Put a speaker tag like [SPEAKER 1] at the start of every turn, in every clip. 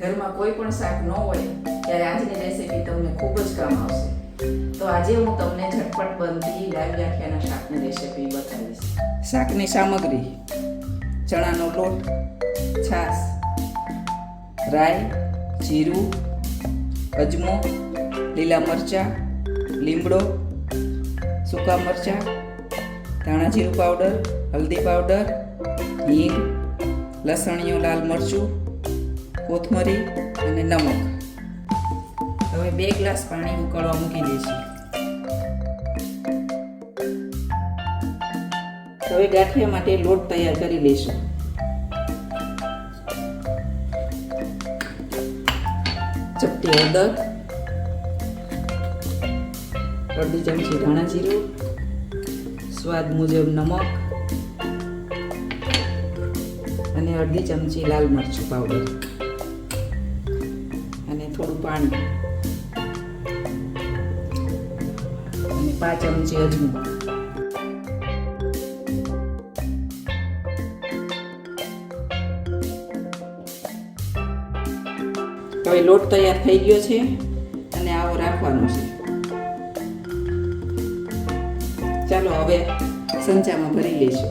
[SPEAKER 1] ઘરમાં કોઈ પણ શાક ન હોય ત્યારે આજની રેસીપી તમને ખૂબ જ કામ આવશે. તો આજે હું તમને ઝટપટ બનતી લાઈવ ગાંઠિયાના શાકની રેસીપી બતાવીશ. શાકની સામગ્રી: ચણાનો લોટ, છાશ, રાઈ, જીરું, અજમો, લીલા મરચાં, લીમડો, સૂકા મરચાં, ધાણા જીરું પાવડર, હલ્દી પાવડર, હિંગ, લસણીયું લાલ મરચું, કોથમરી અને નમક. હવે 2 ગ્લાસ પાણી ઉકળવા મૂકી દઈશું. હવે ગાંઠિયા માટે લોટ તૈયાર કરી લઈશું. ચપટી હળદર, અડધી ચમચી ધાણા જીરું, સ્વાદ મુજબ નમક અને અડધી ચમચી લાલ મરચું પાવડર અને થોડું પાણી અને 5 ચમચી અજમો. હવે લોટ તૈયાર થઈ ગયો છે અને આવો રાખવાનો છે. ચાલો હવે સંચામાં ભરી લઈશું.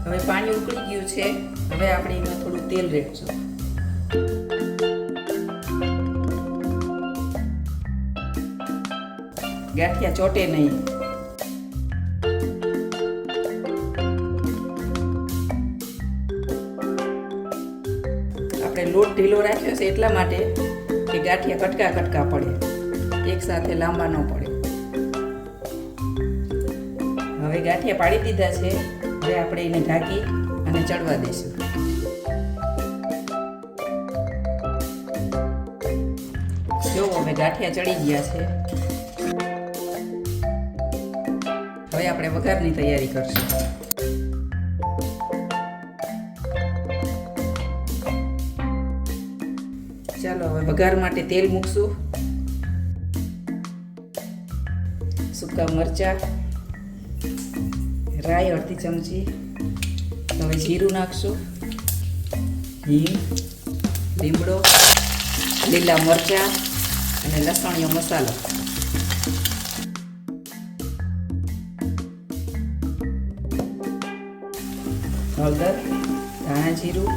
[SPEAKER 1] હવે પાણી ઉકળી ગયું છે. હવે આપણે એમાં થોડું તેલ રેડશું. ગાંઠિયા ચોટે નહીં. આપણે લોટ ઢીલો રાખ્યો છે એટલા માટે કે ગાંઠિયા કટકા કટકા પડે, એક સાથે લાંબા ન પડે. હવે ગાંઠિયા પાડી દીધા છે. હવે આપણે એને ઢાંકી અને ચડવા દઈશું. જો હવે ગાંઠિયા ચડી ગયા છે. હવે આપણે વઘારની તૈયારી કરશું. ચાલો હવે વઘાર માટે તેલ મૂકશું. સૂકા મરચાં, રાઈ અડધી ચમચી, હવે જીરું નાખશું, હિંગ, લીમડો, લીલા મરચાં અને લસણીયો મસાલો. હળદર, ધાણા જીરું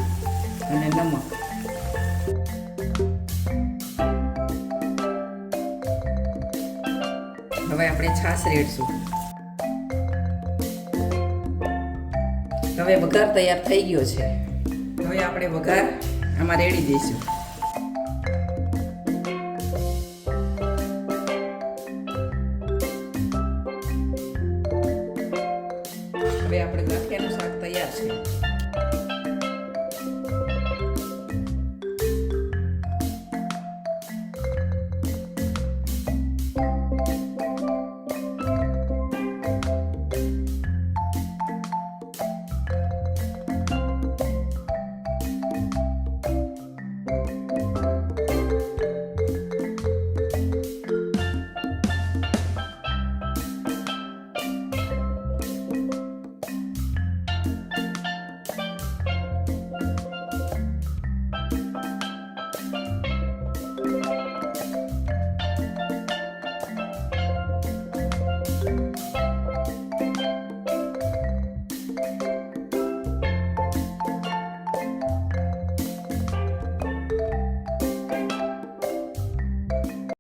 [SPEAKER 1] અને નમક. હવે આપણે છાશ રેડશું. હવે વઘાર તૈયાર થઈ ગયો છે. હવે આપણે વઘાર આમાં રેડી દઈશું.